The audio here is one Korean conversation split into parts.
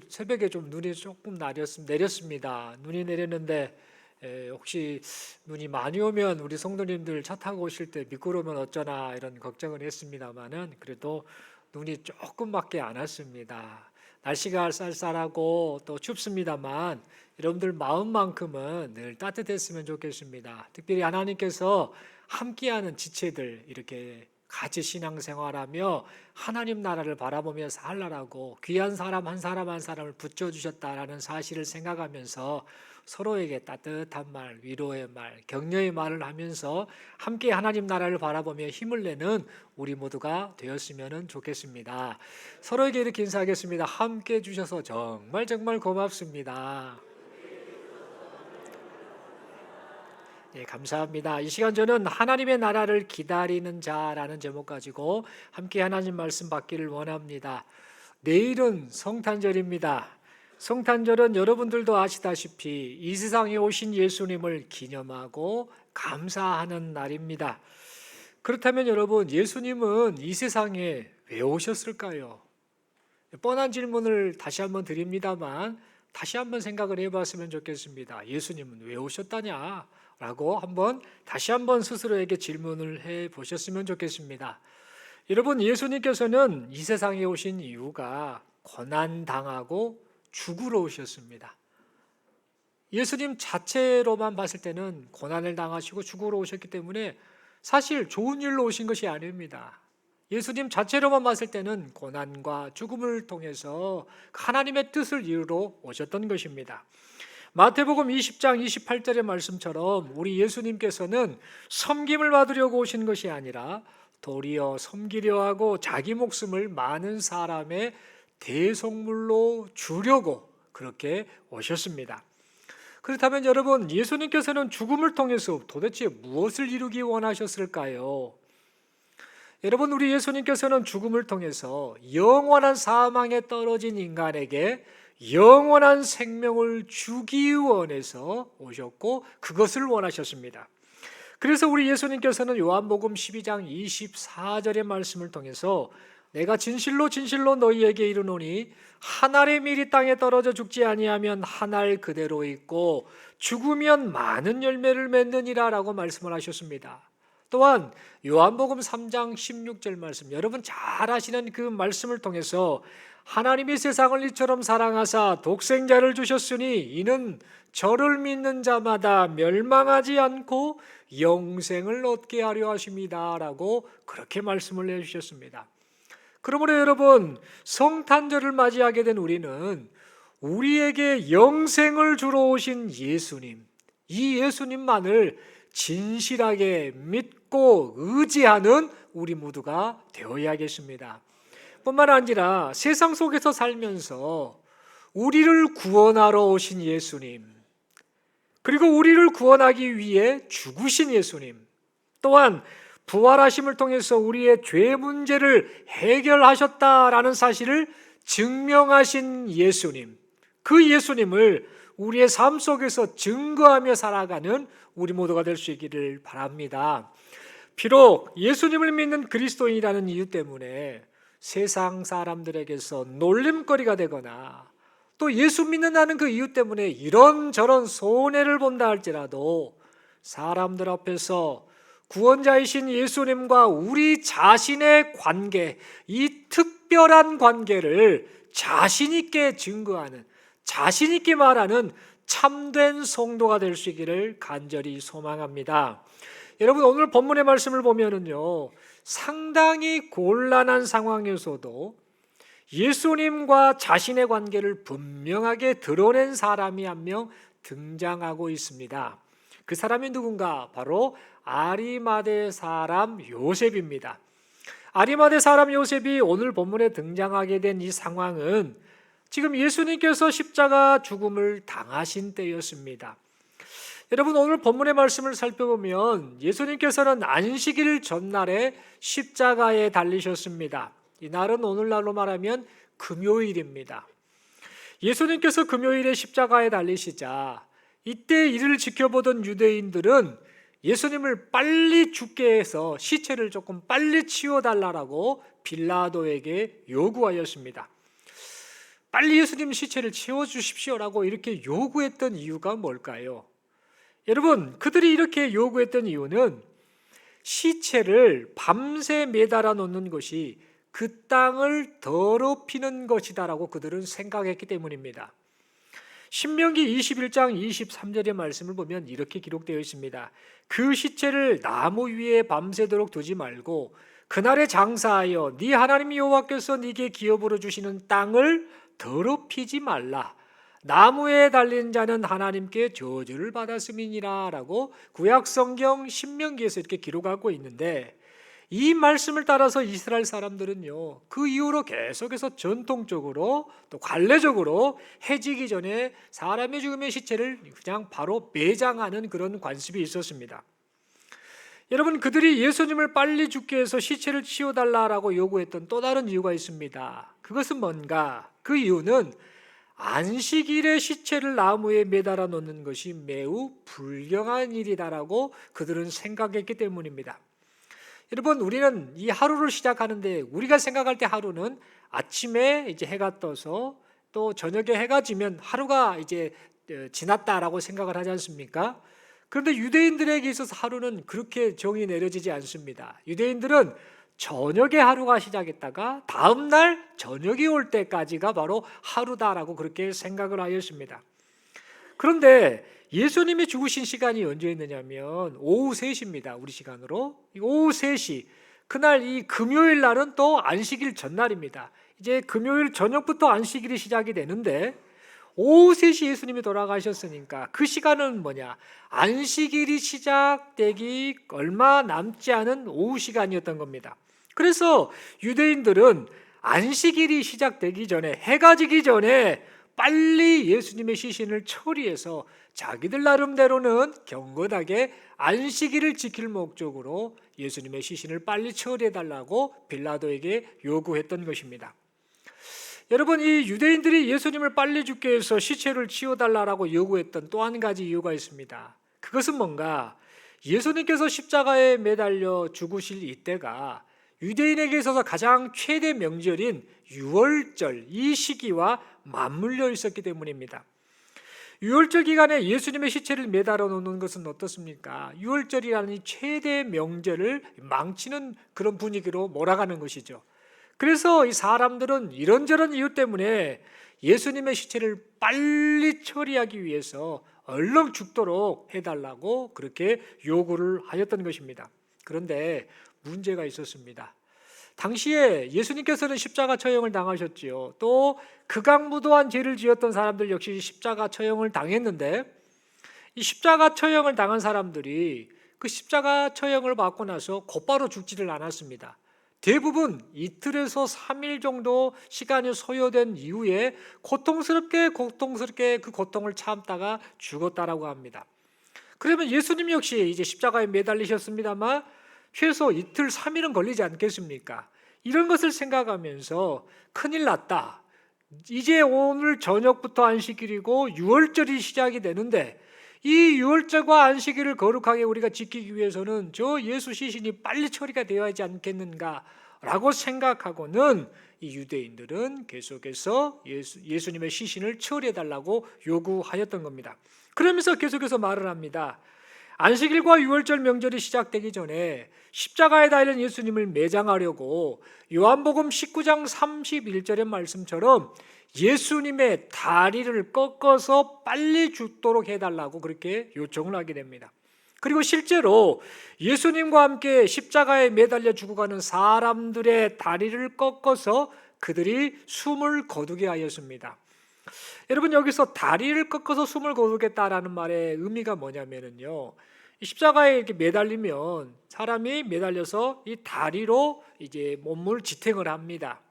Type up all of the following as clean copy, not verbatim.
새벽에 좀 눈이 조금 내렸습니다. 눈이 내렸는데 혹시 눈이 많이 오면 우리 성도님들 차 타고 오실 때 미끄러우면 어쩌나 이런 걱정을 했습니다만은 그래도 눈이 조금밖에 안 왔습니다. 날씨가 쌀쌀하고 또 춥습니다만 여러분들 마음만큼은 늘 따뜻했으면 좋겠습니다. 특별히 하나님께서 함께하는 지체들 이렇게 같이 신앙생활하며 하나님 나라를 바라보며 살라라고 귀한 사람 한 사람 한 사람을 붙여주셨다라는 사실을 생각하면서 서로에게 따뜻한 말, 위로의 말, 격려의 말을 하면서 함께 하나님 나라를 바라보며 힘을 내는 우리 모두가 되었으면 좋겠습니다. 서로에게 이렇게 인사하겠습니다. 함께 해주셔서 정말 정말 고맙습니다. 예, 감사합니다. 이 시간 저는 하나님의 나라를 기다리는 자라는 제목 가지고 함께 하나님 말씀 받기를 원합니다. 내일은 성탄절입니다. 성탄절은 여러분들도 아시다시피 이 세상에 오신 예수님을 기념하고 감사하는 날입니다. 그렇다면 여러분, 예수님은 이 세상에 왜 오셨을까요? 뻔한 질문을 다시 한번 드립니다만 다시 한번 생각을 해봤으면 좋겠습니다. 예수님은 왜 오셨다냐? 라고 다시 한번 스스로에게 질문을 해보셨으면 좋겠습니다. 여러분, 예수님께서는 이 세상에 오신 이유가 고난당하고 죽으러 오셨습니다. 예수님 자체로만 봤을 때는 고난을 당하시고 죽으러 오셨기 때문에 사실 좋은 일로 오신 것이 아닙니다. 예수님 자체로만 봤을 때는 고난과 죽음을 통해서 하나님의 뜻을 이루러 오셨던 것입니다. 마태복음 20장 28절의 말씀처럼 우리 예수님께서는 섬김을 받으려고 오신 것이 아니라 도리어 섬기려 하고 자기 목숨을 많은 사람의 대속물로 주려고 그렇게 오셨습니다. 그렇다면 여러분, 예수님께서는 죽음을 통해서 도대체 무엇을 이루기 원하셨을까요? 여러분, 우리 예수님께서는 죽음을 통해서 영원한 사망에 떨어진 인간에게 영원한 생명을 주기 원해서 오셨고 그것을 원하셨습니다. 그래서 우리 예수님께서는 요한복음 12장 24절의 말씀을 통해서 내가 진실로 진실로 너희에게 이르노니 한 알의 밀이 땅에 떨어져 죽지 아니하면 한 알 그대로 있고 죽으면 많은 열매를 맺느니라 라고 말씀을 하셨습니다. 또한 요한복음 3장 16절 말씀, 여러분 잘 아시는 그 말씀을 통해서 하나님이 세상을 이처럼 사랑하사 독생자를 주셨으니 이는 저를 믿는 자마다 멸망하지 않고 영생을 얻게 하려 하십니다 라고 그렇게 말씀을 해주셨습니다. 그러므로 여러분, 성탄절을 맞이하게 된 우리는 우리에게 영생을 주러 오신 예수님, 이 예수님만을 진실하게 믿고 의지하는 우리 모두가 되어야겠습니다. 뿐만 아니라 세상 속에서 살면서 우리를 구원하러 오신 예수님, 그리고 우리를 구원하기 위해 죽으신 예수님, 또한 부활하심을 통해서 우리의 죄 문제를 해결하셨다라는 사실을 증명하신 예수님, 그 예수님을 우리의 삶 속에서 증거하며 살아가는 우리 모두가 될 수 있기를 바랍니다. 비록 예수님을 믿는 그리스도인이라는 이유 때문에 세상 사람들에게서 놀림거리가 되거나 또 예수 믿는다는 그 이유 때문에 이런저런 손해를 본다 할지라도 사람들 앞에서 구원자이신 예수님과 우리 자신의 관계, 이 특별한 관계를 자신 있게 증거하는, 자신 있게 말하는 참된 성도가 될 수 있기를 간절히 소망합니다. 여러분, 오늘 본문의 말씀을 보면은요, 상당히 곤란한 상황에서도 예수님과 자신의 관계를 분명하게 드러낸 사람이 한 명 등장하고 있습니다. 그 사람이 누군가? 바로 아리마대 사람 요셉입니다. 아리마대 사람 요셉이 오늘 본문에 등장하게 된 이 상황은 지금 예수님께서 십자가 죽음을 당하신 때였습니다. 여러분, 오늘 본문의 말씀을 살펴보면 예수님께서는 안식일 전날에 십자가에 달리셨습니다. 이 날은 오늘날로 말하면 금요일입니다. 예수님께서 금요일에 십자가에 달리시자 이때 이를 지켜보던 유대인들은 예수님을 빨리 죽게 해서 시체를 조금 빨리 치워달라고 빌라도에게 요구하였습니다. 빨리 예수님 시체를 치워주십시오라고 이렇게 요구했던 이유가 뭘까요? 여러분, 그들이 이렇게 요구했던 이유는 시체를 밤새 매달아 놓는 것이 그 땅을 더럽히는 것이다라고 그들은 생각했기 때문입니다. 신명기 21장 23절의 말씀을 보면 이렇게 기록되어 있습니다. 그 시체를 나무 위에 밤새도록 두지 말고 그날에 장사하여 네 하나님 여호와께서 네게 기업으로 주시는 땅을 더럽히지 말라. 나무에 달린 자는 하나님께 저주를 받았음이니라 라고 구약성경 신명기에서 이렇게 기록하고 있는데, 이 말씀을 따라서 이스라엘 사람들은요, 그 이후로 계속해서 전통적으로 또 관례적으로 해지기 전에 사람의 죽음의 시체를 그냥 바로 매장하는 그런 관습이 있었습니다. 여러분, 그들이 예수님을 빨리 죽게 해서 시체를 치워달라고 요구했던 또 다른 이유가 있습니다. 그것은 뭔가? 그 이유는 안식일에 시체를 나무에 매달아 놓는 것이 매우 불경한 일이다라고 그들은 생각했기 때문입니다. 여러분, 우리는 이 하루를 시작하는데 우리가 생각할 때 하루는 아침에 이제 해가 떠서 또 저녁에 해가 지면 하루가 이제 지났다라고 생각을 하지 않습니까? 그런데 유대인들에게 있어서 하루는 그렇게 정이 내려지지 않습니다. 유대인들은 저녁에 하루가 시작했다가 다음 날 저녁이 올 때까지가 바로 하루다라고 그렇게 생각을 하였습니다. 그런데 예수님이 죽으신 시간이 언제였느냐면 오후 3시입니다. 우리 시간으로. 오후 3시. 그날 이 금요일 날은 또 안식일 전날입니다. 이제 금요일 저녁부터 안식일이 시작이 되는데 오후 3시 예수님이 돌아가셨으니까 그 시간은 뭐냐? 안식일이 시작되기 얼마 남지 않은 오후 시간이었던 겁니다. 그래서 유대인들은 안식일이 시작되기 전에, 해가 지기 전에 빨리 예수님의 시신을 처리해서 자기들 나름대로는 경건하게 안식일을 지킬 목적으로 예수님의 시신을 빨리 처리해달라고 빌라도에게 요구했던 것입니다. 여러분, 이 유대인들이 예수님을 빨리 죽게 해서 시체를 치워달라고 요구했던 또 한 가지 이유가 있습니다. 그것은 뭔가? 예수님께서 십자가에 매달려 죽으실 이때가 유대인에게 있어서 가장 최대 명절인 유월절, 이 시기와 맞물려 있었기 때문입니다. 유월절 기간에 예수님의 시체를 매달아 놓는 것은 어떻습니까? 유월절이라는 이 최대 명절을 망치는 그런 분위기로 몰아가는 것이죠. 그래서 이 사람들은 이런저런 이유 때문에 예수님의 시체를 빨리 처리하기 위해서 얼른 죽도록 해달라고 그렇게 요구를 하였던 것입니다. 그런데 문제가 있었습니다. 당시에 예수님께서는 십자가 처형을 당하셨지요. 또 극악무도한 죄를 지었던 사람들 역시 십자가 처형을 당했는데, 이 십자가 처형을 당한 사람들이 그 십자가 처형을 받고 나서 곧바로 죽지를 않았습니다. 대부분 이틀에서 3일 정도 시간이 소요된 이후에 고통스럽게 그 고통을 참다가 죽었다라고 합니다. 그러면 예수님 역시 이제 십자가에 매달리셨습니다만 최소 이틀 3일은 걸리지 않겠습니까? 이런 것을 생각하면서 큰일 났다. 이제 오늘 저녁부터 안식일이고 유월절이 시작이 되는데 이 유월절과 안식일을 거룩하게 우리가 지키기 위해서는 저 예수 시신이 빨리 처리가 되어야 하지 않겠는가라고 생각하고는 이 유대인들은 계속해서 예수님의 시신을 처리해달라고 요구하였던 겁니다. 그러면서 계속해서 말을 합니다. 안식일과 유월절 명절이 시작되기 전에 십자가에 달린 예수님을 매장하려고 요한복음 19장 31절의 말씀처럼 예수님의 다리를 꺾어서 빨리 죽도록 해달라고 그렇게 요청을 하게 됩니다. 그리고 실제로 예수님과 함께 십자가에 매달려 죽어가는 사람들의 다리를 꺾어서 그들이 숨을 거두게 하였습니다. 여러분, 여기서 다리를 꺾어서 숨을 거두겠다라는 말의 의미가 뭐냐면요, 십자가에 이렇게 매달리면 사람이 매달려서 이 다리로 이제 몸을 지탱을 합니다.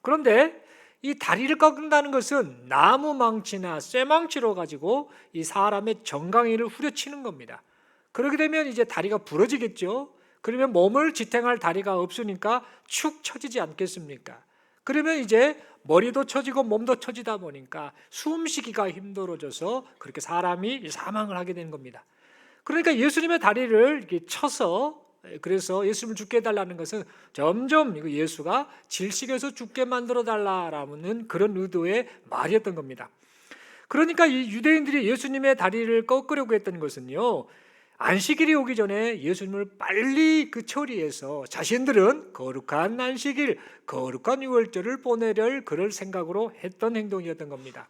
그런데 이 다리를 꺾는다는 것은 나무 망치나 쇠망치로 가지고 이 사람의 정강이를 후려치는 겁니다. 그렇게 되면 이제 다리가 부러지겠죠. 그러면 몸을 지탱할 다리가 없으니까 축 처지지 않겠습니까? 그러면 이제 머리도 처지고 몸도 처지다 보니까 숨쉬기가 힘들어져서 그렇게 사람이 사망을 하게 되는 겁니다. 그러니까 예수님의 다리를 이렇게 쳐서 그래서 예수님을 죽게 해달라는 것은 점점 예수가 질식해서 죽게 만들어 달라라는 그런 의도의 말이었던 겁니다. 그러니까 이 유대인들이 예수님의 다리를 꺾으려고 했던 것은요, 안식일이 오기 전에 예수님을 빨리 처리해서 자신들은 거룩한 안식일, 거룩한 유월절을 보내려 그럴 생각으로 했던 행동이었던 겁니다.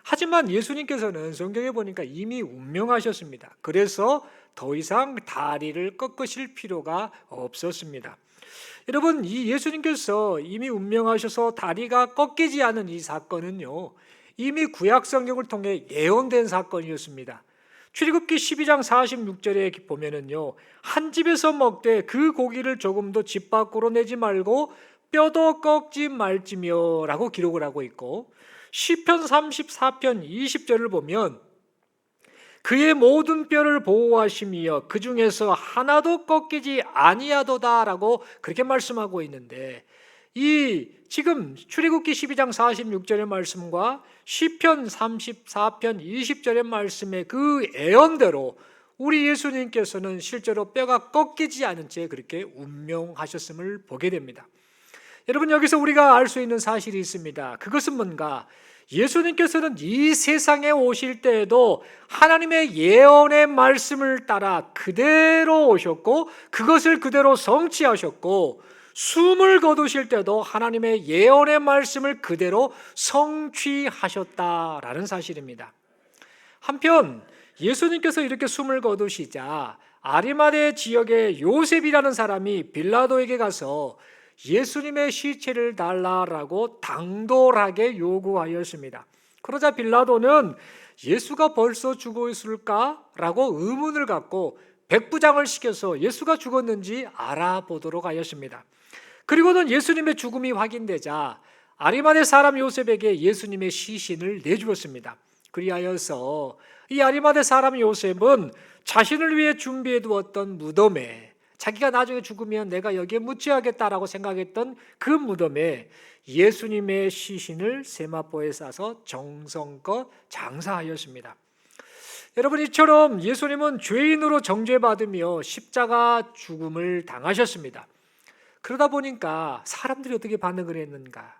하지만 예수님께서는 성경에 보니까 이미 운명하셨습니다. 그래서 더 이상 다리를 꺾으실 필요가 없었습니다. 여러분, 이 예수님께서 이미 운명하셔서 다리가 꺾이지 않은 이 사건은요, 이미 구약 성경을 통해 예언된 사건이었습니다. 출애굽기 12장 46절에 보면은요, 한 집에서 먹되 그 고기를 조금도 집 밖으로 내지 말고 뼈도 꺾지 말지며라고 기록을 하고 있고, 시편 34편 20절을 보면 그의 모든 뼈를 보호하시며 그 중에서 하나도 꺾이지 아니하도다라고 그렇게 말씀하고 있는데, 이 지금 출애굽기 12장 46절의 말씀과 시편 34편 20절의 말씀의 그 예언대로 우리 예수님께서는 실제로 뼈가 꺾이지 않은 채 그렇게 운명하셨음을 보게 됩니다. 여러분, 여기서 우리가 알 수 있는 사실이 있습니다. 그것은 뭔가, 예수님께서는 이 세상에 오실 때에도 하나님의 예언의 말씀을 따라 그대로 오셨고 그것을 그대로 성취하셨고, 숨을 거두실 때도 하나님의 예언의 말씀을 그대로 성취하셨다라는 사실입니다. 한편 예수님께서 이렇게 숨을 거두시자 아리마대 지역의 요셉이라는 사람이 빌라도에게 가서 예수님의 시체를 달라라고 당돌하게 요구하였습니다. 그러자 빌라도는 예수가 벌써 죽어 있을까라고 의문을 갖고 백부장을 시켜서 예수가 죽었는지 알아보도록 하였습니다. 그리고는 예수님의 죽음이 확인되자 아리마대 사람 요셉에게 예수님의 시신을 내주었습니다. 그리하여서 이 아리마대 사람 요셉은 자신을 위해 준비해 두었던 무덤에, 자기가 나중에 죽으면 내가 여기에 묻혀야겠다라고 생각했던 그 무덤에 예수님의 시신을 세마포에 싸서 정성껏 장사하였습니다. 여러분, 이처럼 예수님은 죄인으로 정죄받으며 십자가 죽음을 당하셨습니다. 그러다 보니까 사람들이 어떻게 반응을 했는가?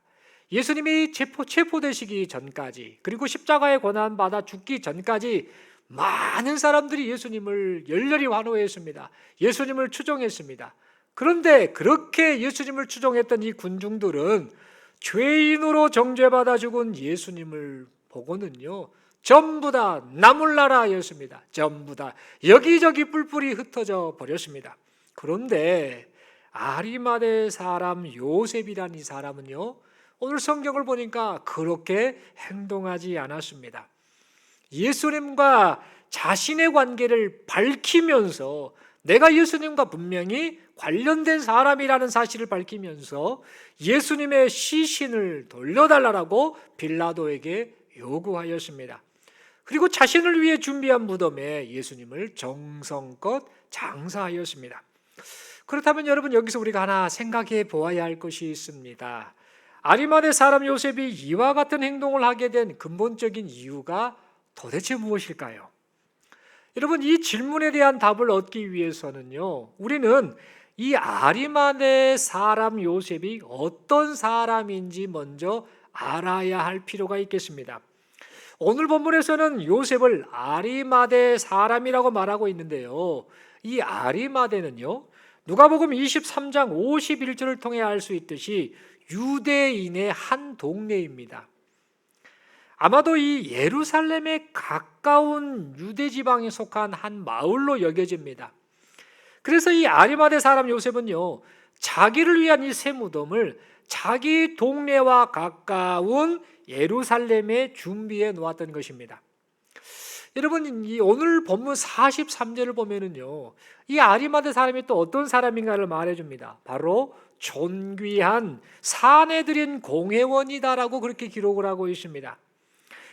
예수님이 체포되시기 전까지, 그리고 십자가에 고난받아 죽기 전까지 많은 사람들이 예수님을 열렬히 환호했습니다. 예수님을 추종했습니다. 그런데 그렇게 예수님을 추종했던 이 군중들은 죄인으로 정죄받아 죽은 예수님을 보고는요, 전부 다 나몰라라였습니다. 전부 다 여기저기 뿔뿔이 흩어져 버렸습니다. 그런데 아리마대 사람 요셉이라는 이 사람은요, 오늘 성경을 보니까 그렇게 행동하지 않았습니다. 예수님과 자신의 관계를 밝히면서 내가 예수님과 분명히 관련된 사람이라는 사실을 밝히면서 예수님의 시신을 돌려달라고 빌라도에게 요구하였습니다. 그리고 자신을 위해 준비한 무덤에 예수님을 정성껏 장사하였습니다. 그렇다면 여러분, 여기서 우리가 하나 생각해 보아야 할 것이 있습니다. 아리마대 사람 요셉이 이와 같은 행동을 하게 된 근본적인 이유가 도대체 무엇일까요? 여러분, 이 질문에 대한 답을 얻기 위해서는요, 우리는 이 아리마대 사람 요셉이 어떤 사람인지 먼저 알아야 할 필요가 있겠습니다. 오늘 본문에서는 요셉을 아리마대 사람이라고 말하고 있는데요, 이 아리마대는요, 누가복음 23장 51절을 통해 알 수 있듯이 유대인의 한 동네입니다. 아마도 이 예루살렘에 가까운 유대 지방에 속한 한 마을로 여겨집니다. 그래서 이 아리마대 사람 요셉은요, 자기를 위한 이 새 무덤을 자기 동네와 가까운 예루살렘에 준비해 놓았던 것입니다. 여러분, 이 오늘 본문 43절을 보면은요, 이 아리마대 사람이 또 어떤 사람인가를 말해줍니다. 바로 존귀한 사내들인 공회원이다라고 그렇게 기록을 하고 있습니다.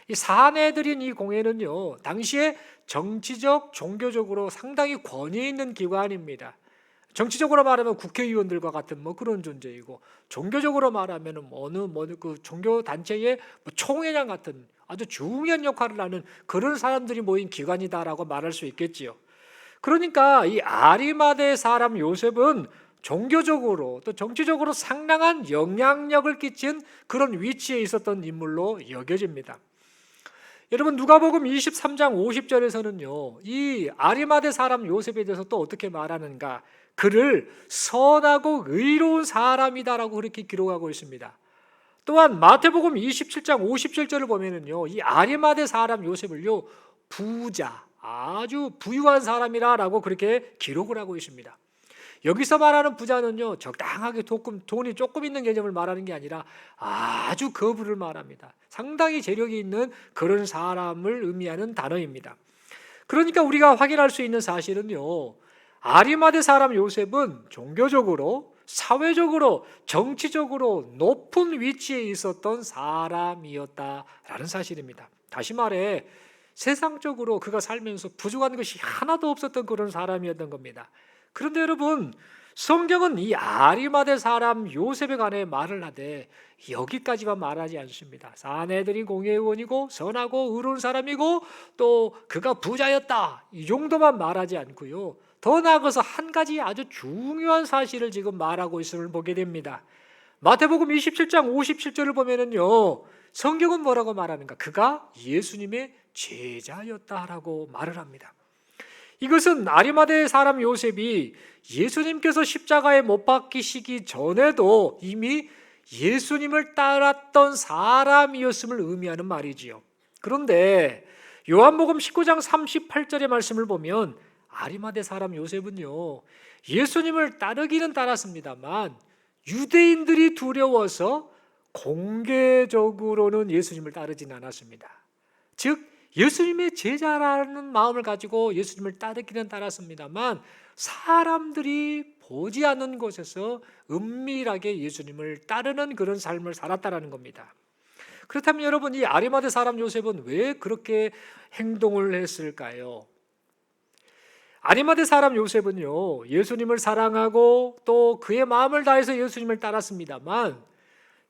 이 사내들인 이 공회는요, 당시에 정치적, 종교적으로 상당히 권위 있는 기관입니다. 정치적으로 말하면 국회의원들과 같은 그런 존재이고, 종교적으로 말하면 어느 그 종교 단체의 총회장 같은 아주 중요한 역할을 하는 그런 사람들이 모인 기관이다라고 말할 수 있겠지요. 그러니까 이 아리마대 사람 요셉은 종교적으로 또 정치적으로 상당한 영향력을 끼친 그런 위치에 있었던 인물로 여겨집니다. 여러분 누가복음 23장 50절에서는요. 이 아리마대 사람 요셉에 대해서 또 어떻게 말하는가? 그를 선하고 의로운 사람이다라고 그렇게 기록하고 있습니다. 또한 마태복음 27장 57절을 보면은요. 이 아리마대 사람 요셉을요. 부자, 아주 부유한 사람이라고 그렇게 기록을 하고 있습니다. 여기서 말하는 부자는요, 적당하게 돈이 조금 있는 개념을 말하는 게 아니라 아주 거부를 말합니다. 상당히 재력이 있는 그런 사람을 의미하는 단어입니다. 그러니까 우리가 확인할 수 있는 사실은요, 아리마대 사람 요셉은 종교적으로, 사회적으로, 정치적으로 높은 위치에 있었던 사람이었다라는 사실입니다. 다시 말해, 세상적으로 그가 살면서 부족한 것이 하나도 없었던 그런 사람이었던 겁니다. 그런데 여러분, 성경은 이 아리마대 사람 요셉에 관해 말을 하되 여기까지만 말하지 않습니다. 사내들이 공회의원이고 선하고 의로운 사람이고 또 그가 부자였다, 이 정도만 말하지 않고요, 더 나아가서 한 가지 아주 중요한 사실을 지금 말하고 있음을 보게 됩니다. 마태복음 27장 57절을 보면은요, 성경은 뭐라고 말하는가? 그가 예수님의 제자였다라고 말을 합니다. 이것은 아리마대 사람 요셉이 예수님께서 십자가에 못 박히시기 전에도 이미 예수님을 따랐던 사람이었음을 의미하는 말이지요. 그런데 요한복음 19장 38절의 말씀을 보면 아리마대 사람 요셉은요, 예수님을 따르기는 따랐습니다만 유대인들이 두려워서 공개적으로는 예수님을 따르지는 않았습니다. 즉 예수님의 제자라는 마음을 가지고 예수님을 따르기는 따랐습니다만 사람들이 보지 않는 곳에서 은밀하게 예수님을 따르는 그런 삶을 살았다라는 겁니다. 그렇다면 여러분, 이 아리마대 사람 요셉은 왜 그렇게 행동을 했을까요? 아리마대 사람 요셉은요, 예수님을 사랑하고 또 그의 마음을 다해서 예수님을 따랐습니다만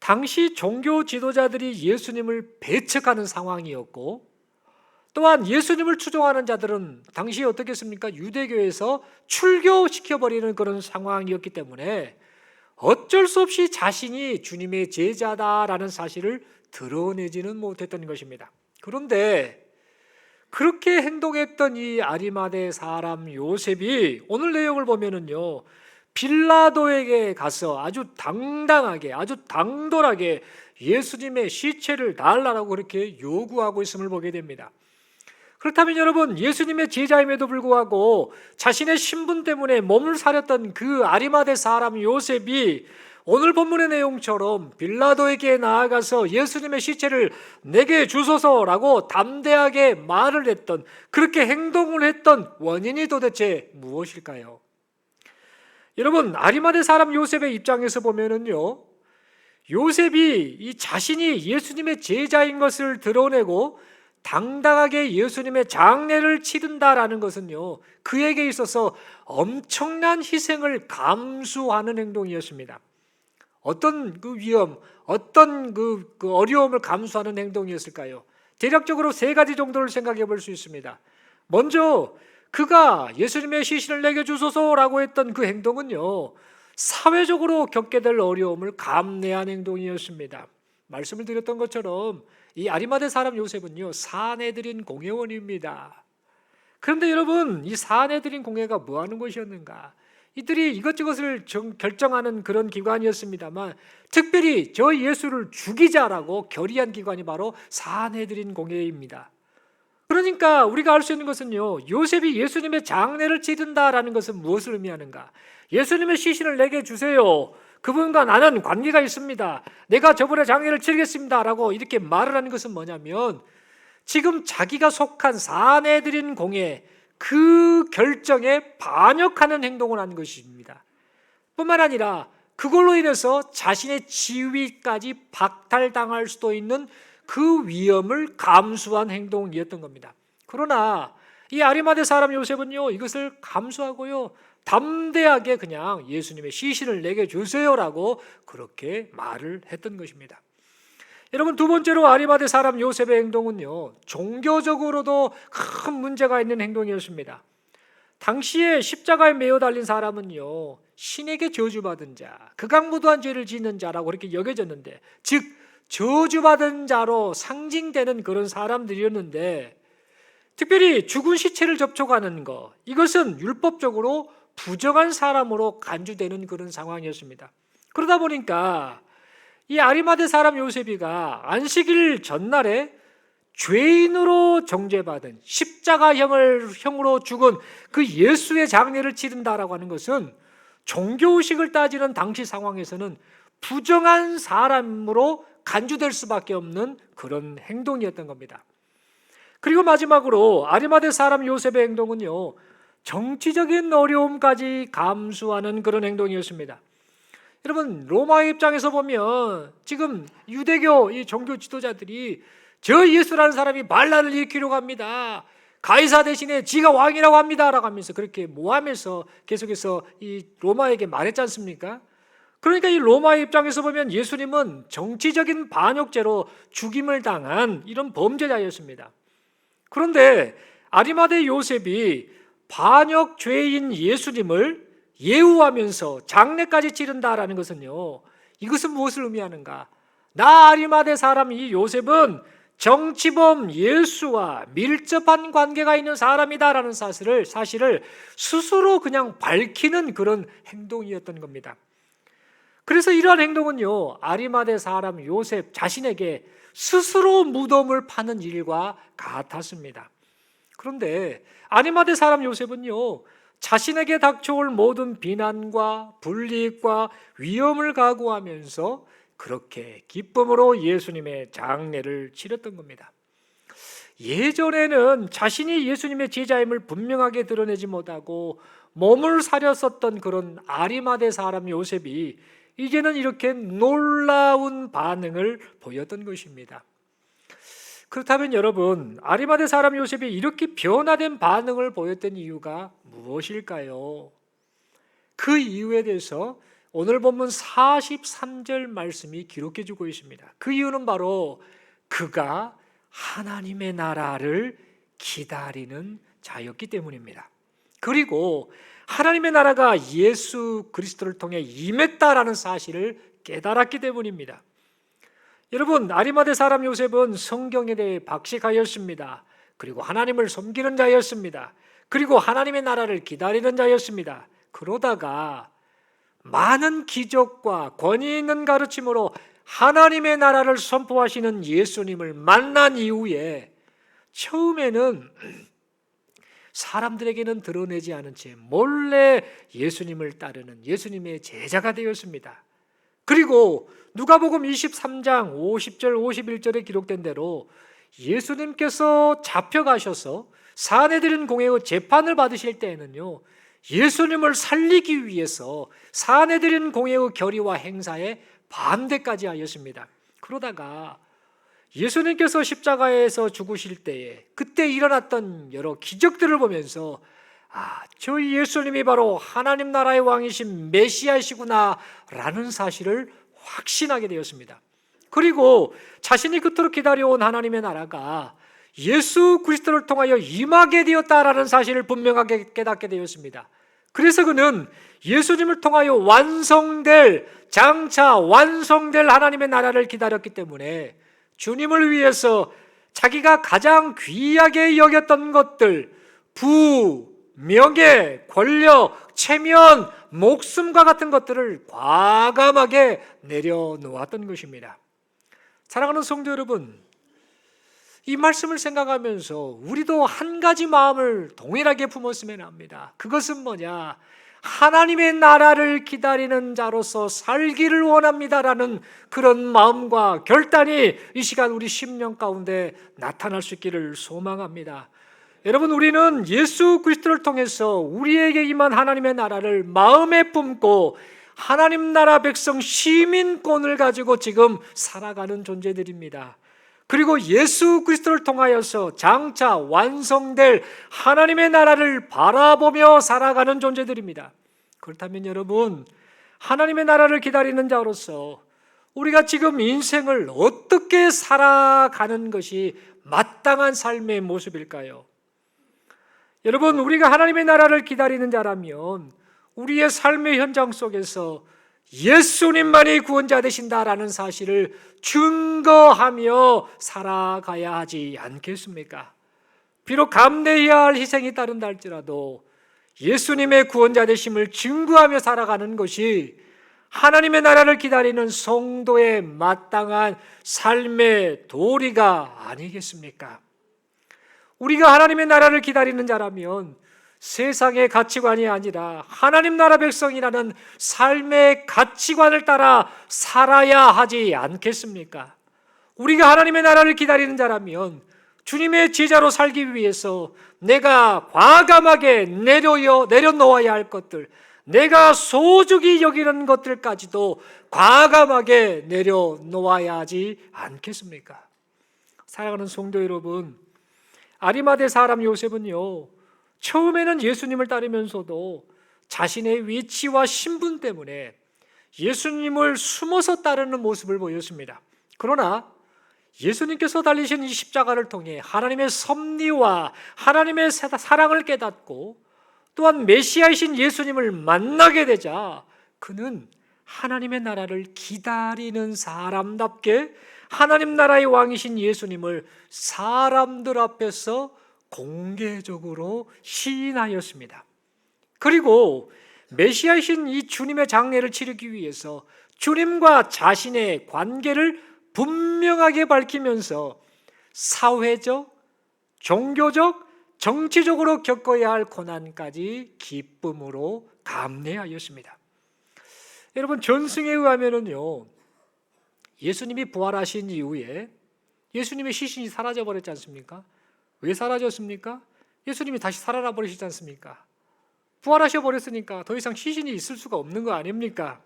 당시 종교 지도자들이 예수님을 배척하는 상황이었고, 또한 예수님을 추종하는 자들은 당시에 어떻겠습니까? 유대교에서 출교시켜버리는 그런 상황이었기 때문에 어쩔 수 없이 자신이 주님의 제자다라는 사실을 드러내지는 못했던 것입니다. 그런데 그렇게 행동했던 이 아리마대 사람 요셉이 오늘 내용을 보면은요, 빌라도에게 가서 아주 당당하게, 아주 당돌하게 예수님의 시체를 달라고 그렇게 요구하고 있음을 보게 됩니다. 그렇다면 여러분, 예수님의 제자임에도 불구하고 자신의 신분 때문에 몸을 사렸던 그 아리마대 사람 요셉이 오늘 본문의 내용처럼 빌라도에게 나아가서 예수님의 시체를 내게 주소서라고 담대하게 말을 했던, 그렇게 행동을 했던 원인이 도대체 무엇일까요? 여러분, 아리마대 사람 요셉의 입장에서 보면은요, 요셉이 이 자신이 예수님의 제자인 것을 드러내고 당당하게 예수님의 장례를 치른다라는 것은요, 그에게 있어서 엄청난 희생을 감수하는 행동이었습니다. 어떤 그 위험, 어떤 그 어려움을 감수하는 행동이었을까요? 대략적으로 세 가지 정도를 생각해 볼 수 있습니다. 먼저 그가 예수님의 시신을 내게 주소서라고 했던 그 행동은요, 사회적으로 겪게 될 어려움을 감내한 행동이었습니다. 말씀을 드렸던 것처럼 이 아리마대 사람 요셉은요, 사내들인 공회원입니다. 그런데 여러분, 이 사내들인 공회가 뭐 하는 것이었는가? 이들이 이것저것을 결정하는 그런 기관이었습니다만 특별히 저 예수를 죽이자라고 결의한 기관이 바로 사내들인 공회입니다. 그러니까 우리가 알 수 있는 것은요, 요셉이 예수님의 장례를 치른다라는 것은 무엇을 의미하는가? 예수님의 시신을 내게 주세요. 그분과 나는 관계가 있습니다. 내가 저분의 장례를 치르겠습니다 라고 이렇게 말을 하는 것은 뭐냐면 지금 자기가 속한 사내들인 공회, 그 결정에 반역하는 행동을 하는 것입니다. 뿐만 아니라 그걸로 인해서 자신의 지위까지 박탈당할 수도 있는 그 위험을 감수한 행동이었던 겁니다. 그러나 이 아리마대 사람 요셉은요, 이것을 감수하고요, 담대하게 그냥 예수님의 시신을 내게 주세요라고 그렇게 말을 했던 것입니다. 여러분, 두 번째로 아리마대 사람 요셉의 행동은요, 종교적으로도 큰 문제가 있는 행동이었습니다. 당시에 십자가에 매어 달린 사람은요, 신에게 저주받은 자, 극악무도한 죄를 짓는 자라고 그렇게 여겨졌는데, 즉 저주받은 자로 상징되는 그런 사람들이었는데, 특별히 죽은 시체를 접촉하는 것, 이것은 율법적으로 부정한 사람으로 간주되는 그런 상황이었습니다. 그러다 보니까 이 아리마대 사람 요셉이가 안식일 전날에 죄인으로 정죄받은 십자가형으로 죽은 그 예수의 장례를 치른다라고 하는 것은 종교의식을 따지는 당시 상황에서는 부정한 사람으로 간주될 수밖에 없는 그런 행동이었던 겁니다. 그리고 마지막으로 아리마대 사람 요셉의 행동은요, 정치적인 어려움까지 감수하는 그런 행동이었습니다. 여러분, 로마의 입장에서 보면 지금 유대교 이 종교 지도자들이 저 예수라는 사람이 반란을 일으키려고 합니다, 가이사 대신에 지가 왕이라고 합니다 라고 하면서 그렇게 모함해서 계속해서 이 로마에게 말했지 않습니까? 그러니까 이 로마의 입장에서 보면 예수님은 정치적인 반역죄로 죽임을 당한 이런 범죄자였습니다. 그런데 아리마대 요셉이 반역 죄인 예수님을 예우하면서 장례까지 치른다라는 것은요, 이것은 무엇을 의미하는가? 나 아리마대 사람 이 요셉은 정치범 예수와 밀접한 관계가 있는 사람이다라는 사실을 스스로 그냥 밝히는 그런 행동이었던 겁니다. 그래서 이러한 행동은요, 아리마대 사람 요셉 자신에게 스스로 무덤을 파는 일과 같았습니다. 그런데 아리마대 사람 요셉은요, 자신에게 닥쳐올 모든 비난과 불이익과 위험을 각오하면서 그렇게 기쁨으로 예수님의 장례를 치렀던 겁니다. 예전에는 자신이 예수님의 제자임을 분명하게 드러내지 못하고 몸을 사렸었던 그런 아리마대 사람 요셉이 이제는 이렇게 놀라운 반응을 보였던 것입니다. 그렇다면 여러분, 아리마대 사람 요셉이 이렇게 변화된 반응을 보였던 이유가 무엇일까요? 그 이유에 대해서 오늘 본문 43절 말씀이 기록해 주고 있습니다. 그 이유는 바로 그가 하나님의 나라를 기다리는 자였기 때문입니다. 그리고 하나님의 나라가 예수 그리스도를 통해 임했다라는 사실을 깨달았기 때문입니다. 여러분, 아리마대 사람 요셉은 성경에 대해 박식하였습니다. 그리고 하나님을 섬기는 자였습니다. 그리고 하나님의 나라를 기다리는 자였습니다. 그러다가 많은 기적과 권위 있는 가르침으로 하나님의 나라를 선포하시는 예수님을 만난 이후에 처음에는 사람들에게는 드러내지 않은 채 몰래 예수님을 따르는 예수님의 제자가 되었습니다. 그리고 누가복음 23장 50절 51절에 기록된 대로 예수님께서 잡혀가셔서 사내들인 공회의 재판을 받으실 때에는요, 예수님을 살리기 위해서 사내들인 공회의 결의와 행사에 반대까지 하였습니다. 그러다가 예수님께서 십자가에서 죽으실 때에 그때 일어났던 여러 기적들을 보면서 저희 예수님이 바로 하나님 나라의 왕이신 메시아이시구나 라는 사실을 확신하게 되었습니다. 그리고 자신이 그토록 기다려온 하나님의 나라가 예수 그리스도를 통하여 임하게 되었다라는 사실을 분명하게 깨닫게 되었습니다. 그래서 그는 예수님을 통하여 장차 완성될 하나님의 나라를 기다렸기 때문에 주님을 위해서 자기가 가장 귀하게 여겼던 것들, 부, 명예, 권력, 체면, 목숨과 같은 것들을 과감하게 내려놓았던 것입니다. 사랑하는 성도 여러분, 이 말씀을 생각하면서 우리도 한 가지 마음을 동일하게 품었으면 합니다. 그것은 뭐냐? 하나님의 나라를 기다리는 자로서 살기를 원합니다라는 그런 마음과 결단이 이 시간 우리 심령 가운데 나타날 수 있기를 소망합니다. 여러분, 우리는 예수 그리스도를 통해서 우리에게 임한 하나님의 나라를 마음에 품고 하나님 나라 백성 시민권을 가지고 지금 살아가는 존재들입니다. 그리고 예수 그리스도를 통하여서 장차 완성될 하나님의 나라를 바라보며 살아가는 존재들입니다. 그렇다면 여러분, 하나님의 나라를 기다리는 자로서 우리가 지금 인생을 어떻게 살아가는 것이 마땅한 삶의 모습일까요? 여러분, 우리가 하나님의 나라를 기다리는 자라면 우리의 삶의 현장 속에서 예수님만이 구원자 되신다라는 사실을 증거하며 살아가야 하지 않겠습니까? 비록 감내해야 할 희생이 따른다 할지라도 예수님의 구원자 되심을 증거하며 살아가는 것이 하나님의 나라를 기다리는 성도의 마땅한 삶의 도리가 아니겠습니까? 우리가 하나님의 나라를 기다리는 자라면 세상의 가치관이 아니라 하나님 나라 백성이라는 삶의 가치관을 따라 살아야 하지 않겠습니까? 우리가 하나님의 나라를 기다리는 자라면 주님의 제자로 살기 위해서 내가 과감하게 내려놓아야 할 것들, 내가 소중히 여기는 것들까지도 과감하게 내려놓아야 하지 않겠습니까? 사랑하는 성도 여러분, 아리마대 사람 요셉은요, 처음에는 예수님을 따르면서도 자신의 위치와 신분 때문에 예수님을 숨어서 따르는 모습을 보였습니다. 그러나 예수님께서 달리신 이 십자가를 통해 하나님의 섭리와 하나님의 사랑을 깨닫고 또한 메시아이신 예수님을 만나게 되자 그는 하나님의 나라를 기다리는 사람답게 하나님 나라의 왕이신 예수님을 사람들 앞에서 공개적으로 시인하였습니다. 그리고 메시아이신 이 주님의 장례를 치르기 위해서 주님과 자신의 관계를 분명하게 밝히면서 사회적, 종교적, 정치적으로 겪어야 할 고난까지 기쁨으로 감내하였습니다. 여러분, 전승에 의하면은요, 예수님이 부활하신 이후에 예수님의 시신이 사라져 버렸지 않습니까? 왜 사라졌습니까? 예수님이 다시 살아나 버리시지 않습니까? 부활하셔 버렸으니까 더 이상 시신이 있을 수가 없는 거 아닙니까?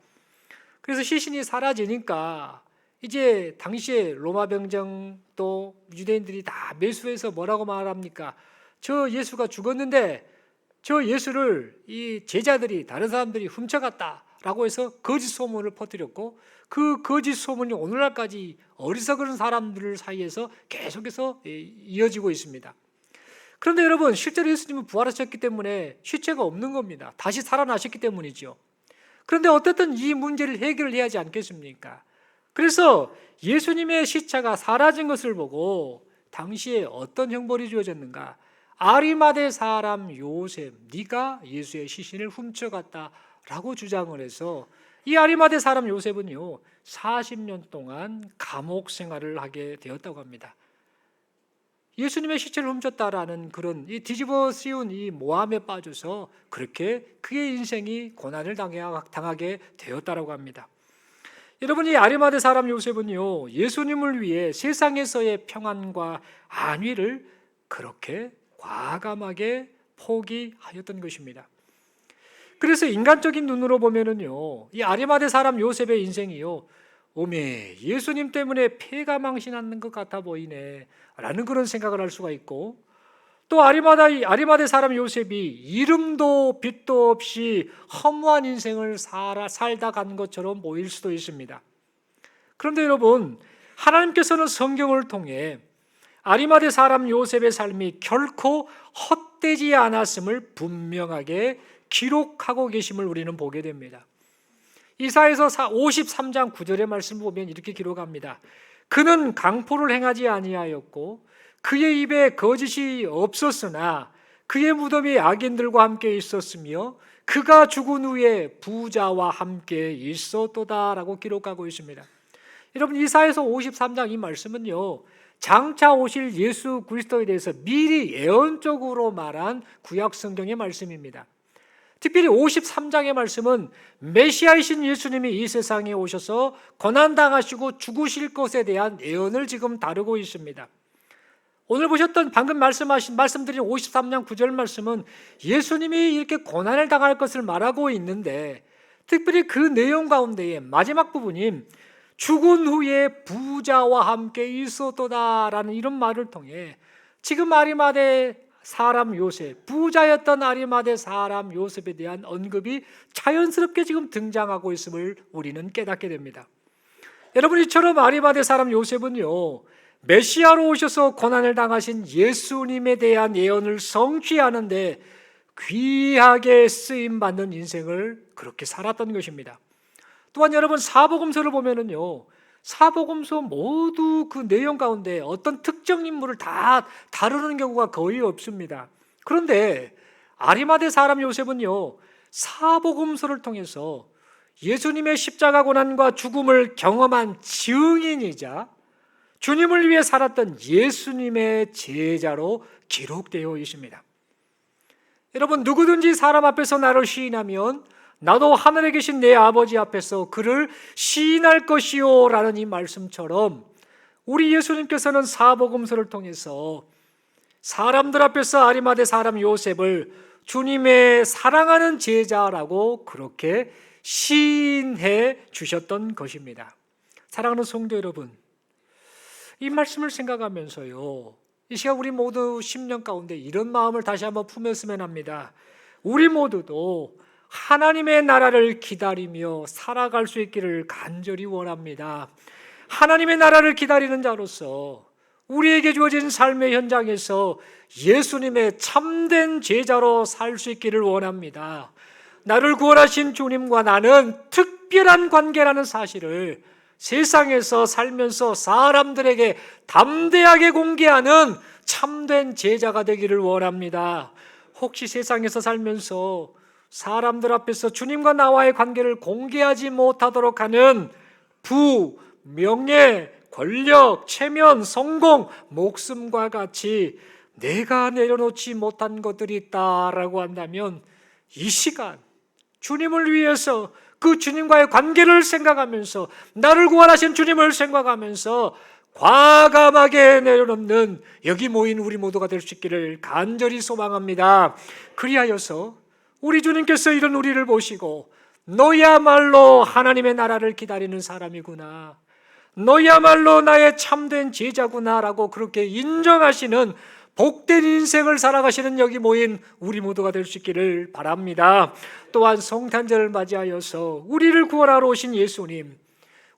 그래서 시신이 사라지니까 이제 당시에 로마 병정 또 유대인들이 다 매수해서 뭐라고 말합니까? 저 예수가 죽었는데 저 예수를 이 제자들이 다른 사람들이 훔쳐갔다라고 해서 거짓 소문을 퍼뜨렸고 그 거짓 소문이 오늘날까지 어리석은 사람들 사이에서 계속해서 이어지고 있습니다. 그런데 여러분, 실제로 예수님은 부활하셨기 때문에 시체가 없는 겁니다. 다시 살아나셨기 때문이죠. 그런데 어쨌든 이 문제를 해결을 해야 하지 않겠습니까? 그래서 예수님의 시체가 사라진 것을 보고 당시에 어떤 형벌이 주어졌는가? 아리마대 사람 요셉, 네가 예수의 시신을 훔쳐갔다라고 주장을 해서 이 아리마대 사람 요셉은요 40년 동안 감옥 생활을 하게 되었다고 합니다. 예수님의 시체를 훔쳤다라는 그런 이 뒤집어 씌운 이 모함에 빠져서 그렇게 그의 인생이 고난을 당하게 되었다라고 합니다. 여러분, 이 아리마대 사람 요셉은요 예수님을 위해 세상에서의 평안과 안위를 그렇게 과감하게 포기하였던 것입니다. 그래서 인간적인 눈으로 보면은요 이 아리마대 사람 요셉의 인생이요 오메 예수님 때문에 폐가 망신하는 것 같아 보이네 라는 그런 생각을 할 수가 있고, 또 아리마대 사람 요셉이 이름도 빛도 없이 허무한 인생을 살다 간 것처럼 보일 수도 있습니다. 그런데 여러분, 하나님께서는 성경을 통해 아리마대 사람 요셉의 삶이 결코 헛되지 않았음을 분명하게 기록하고 계심을 우리는 보게 됩니다. 이사야서 53장 9절의 말씀을 보면 이렇게 기록합니다. 그는 강포를 행하지 아니하였고 그의 입에 거짓이 없었으나 그의 무덤이 악인들과 함께 있었으며 그가 죽은 후에 부자와 함께 있었도다라고 기록하고 있습니다. 여러분, 이사야서 53장 이 말씀은요 장차 오실 예수 그리스도에 대해서 미리 예언적으로 말한 구약 성경의 말씀입니다. 특별히 53장의 말씀은 메시아이신 예수님이 이 세상에 오셔서 고난당하시고 죽으실 것에 대한 예언을 지금 다루고 있습니다. 오늘 보셨던 방금 말씀드린 53장 9절 말씀은 예수님이 이렇게 고난을 당할 것을 말하고 있는데, 특별히 그 내용 가운데에 마지막 부분인 죽은 후에 부자와 함께 있었도다라는 이런 말을 통해 지금 아리마대 사람 요셉, 부자였던 아리마대 사람 요셉에 대한 언급이 자연스럽게 지금 등장하고 있음을 우리는 깨닫게 됩니다. 여러분, 이처럼 아리마대 사람 요셉은요 메시아로 오셔서 고난을 당하신 예수님에 대한 예언을 성취하는데 귀하게 쓰임받는 인생을 그렇게 살았던 것입니다. 또한 여러분, 사복음서를 보면은요, 사복음서 모두 그 내용 가운데 어떤 특정 인물을 다 다루는 경우가 거의 없습니다. 그런데 아리마대 사람 요셉은요, 사복음서를 통해서 예수님의 십자가 고난과 죽음을 경험한 증인이자 주님을 위해 살았던 예수님의 제자로 기록되어 있습니다. 여러분, 누구든지 사람 앞에서 나를 시인하면 나도 하늘에 계신 내 아버지 앞에서 그를 시인할 것이요 라는 이 말씀처럼 우리 예수님께서는 사복음서를 통해서 사람들 앞에서 아리마대 사람 요셉을 주님의 사랑하는 제자라고 그렇게 시인해 주셨던 것입니다. 사랑하는 성도 여러분, 이 말씀을 생각하면서요, 이 시간 우리 모두 10년 가운데 이런 마음을 다시 한번 품었으면 합니다. 우리 모두도 하나님의 나라를 기다리며 살아갈 수 있기를 간절히 원합니다. 하나님의 나라를 기다리는 자로서 우리에게 주어진 삶의 현장에서 예수님의 참된 제자로 살 수 있기를 원합니다. 나를 구원하신 주님과 나는 특별한 관계라는 사실을 세상에서 살면서 사람들에게 담대하게 공개하는 참된 제자가 되기를 원합니다. 혹시 세상에서 살면서 사람들 앞에서 주님과 나와의 관계를 공개하지 못하도록 하는 부, 명예, 권력, 체면, 성공, 목숨과 같이 내가 내려놓지 못한 것들이 있다라고 한다면 이 시간 주님을 위해서 그 주님과의 관계를 생각하면서 나를 구원하신 주님을 생각하면서 과감하게 내려놓는 여기 모인 우리 모두가 될 수 있기를 간절히 소망합니다. 그리하여서 우리 주님께서 이런 우리를 보시고 너야말로 하나님의 나라를 기다리는 사람이구나, 너야말로 나의 참된 제자구나라고 그렇게 인정하시는 복된 인생을 살아가시는 여기 모인 우리 모두가 될 수 있기를 바랍니다. 또한 성탄절을 맞이하여서 우리를 구원하러 오신 예수님,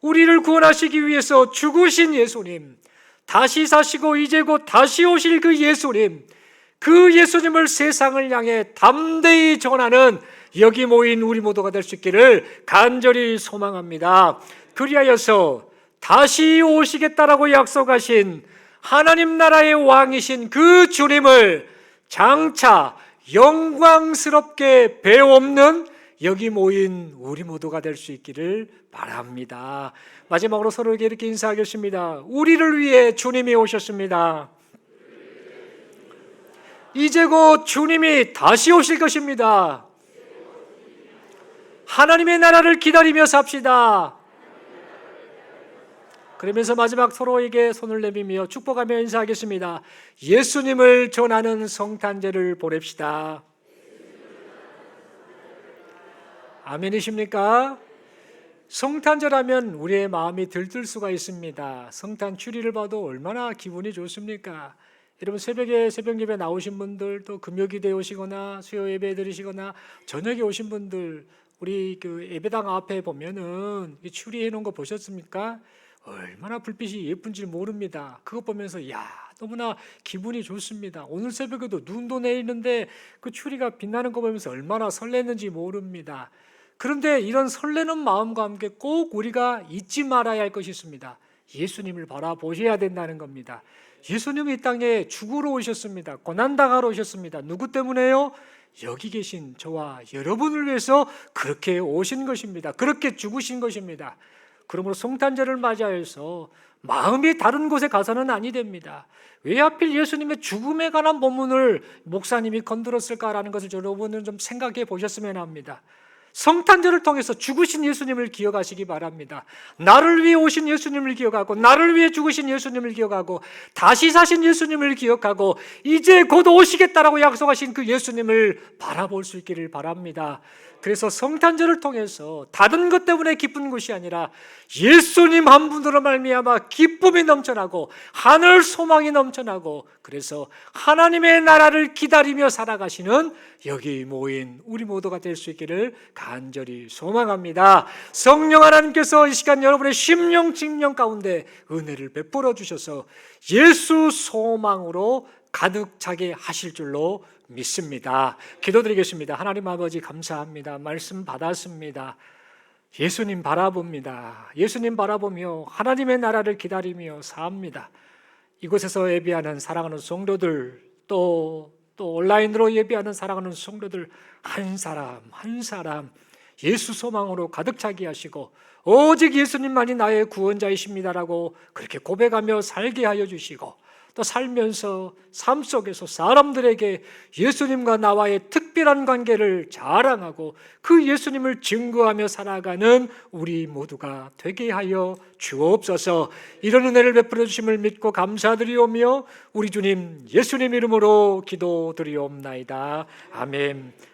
우리를 구원하시기 위해서 죽으신 예수님, 다시 사시고 이제 곧 다시 오실 그 예수님, 그 예수님을 세상을 향해 담대히 전하는 여기 모인 우리 모두가 될 수 있기를 간절히 소망합니다. 그리하여서 다시 오시겠다라고 약속하신 하나님 나라의 왕이신 그 주님을 장차 영광스럽게 배옵는 여기 모인 우리 모두가 될 수 있기를 바랍니다. 마지막으로 서로에게 이렇게 인사하겠습니다. 우리를 위해 주님이 오셨습니다. 이제 곧 주님이 다시 오실 것입니다. 하나님의 나라를 기다리며 삽시다. 그러면서 마지막 서로에게 손을 내밀며 축복하며 인사하겠습니다. 예수님을 전하는 성탄절을 보냅시다. 아멘이십니까? 성탄절 하면 우리의 마음이 들뜰 수가 있습니다. 성탄 추리를 봐도 얼마나 기분이 좋습니까? 여러분, 새벽에 새벽 예배 나오신 분들, 또 금요기도에 오시거나 수요 예배 드리시거나 저녁에 오신 분들, 우리 그 예배당 앞에 보면은 추리해 놓은 거 보셨습니까? 얼마나 불빛이 예쁜지 모릅니다. 그거 보면서 너무나 기분이 좋습니다. 오늘 새벽에도 눈도 내리는데 그 추리가 빛나는 거 보면서 얼마나 설레는지 모릅니다. 그런데 이런 설레는 마음과 함께 꼭 우리가 잊지 말아야 할 것이 있습니다. 예수님을 바라보셔야 된다는 겁니다. 예수님이 이 땅에 죽으러 오셨습니다. 고난당하러 오셨습니다. 누구 때문에요? 여기 계신 저와 여러분을 위해서 그렇게 오신 것입니다. 그렇게 죽으신 것입니다. 그러므로 성탄절을 맞이하여서 마음이 다른 곳에 가서는 아니 됩니다. 왜 하필 예수님의 죽음에 관한 본문을 목사님이 건드렸을까라는 것을 여러분은 좀 생각해 보셨으면 합니다. 성탄절을 통해서 죽으신 예수님을 기억하시기 바랍니다. 나를 위해 오신 예수님을 기억하고, 나를 위해 죽으신 예수님을 기억하고, 다시 사신 예수님을 기억하고, 이제 곧 오시겠다라고 약속하신 그 예수님을 바라볼 수 있기를 바랍니다. 그래서 성탄절을 통해서 다른 것 때문에 기쁜 것이 아니라 예수님 한 분으로 말미암아 기쁨이 넘쳐나고 하늘 소망이 넘쳐나고, 그래서 하나님의 나라를 기다리며 살아가시는 여기 모인 우리 모두가 될 수 있기를 간절히 소망합니다. 성령 하나님께서 이 시간 여러분의 심령 직령 가운데 은혜를 베풀어 주셔서 예수 소망으로 가득 차게 하실 줄로 믿습니다. 기도드리겠습니다. 하나님 아버지 감사합니다. 말씀 받았습니다. 예수님 바라봅니다. 예수님 바라보며 하나님의 나라를 기다리며 삽니다. 이곳에서 예배하는 사랑하는 성도들, 또 온라인으로 예배하는 사랑하는 성도들 한 사람 한 사람 예수 소망으로 가득 차게 하시고 오직 예수님만이 나의 구원자이십니다라고 그렇게 고백하며 살게 하여 주시고, 또 살면서 삶 속에서 사람들에게 예수님과 나와의 특별한 관계를 자랑하고 그 예수님을 증거하며 살아가는 우리 모두가 되게 하여 주옵소서. 이런 은혜를 베풀어 주심을 믿고 감사드리오며 우리 주님 예수님 이름으로 기도드리옵나이다. 아멘.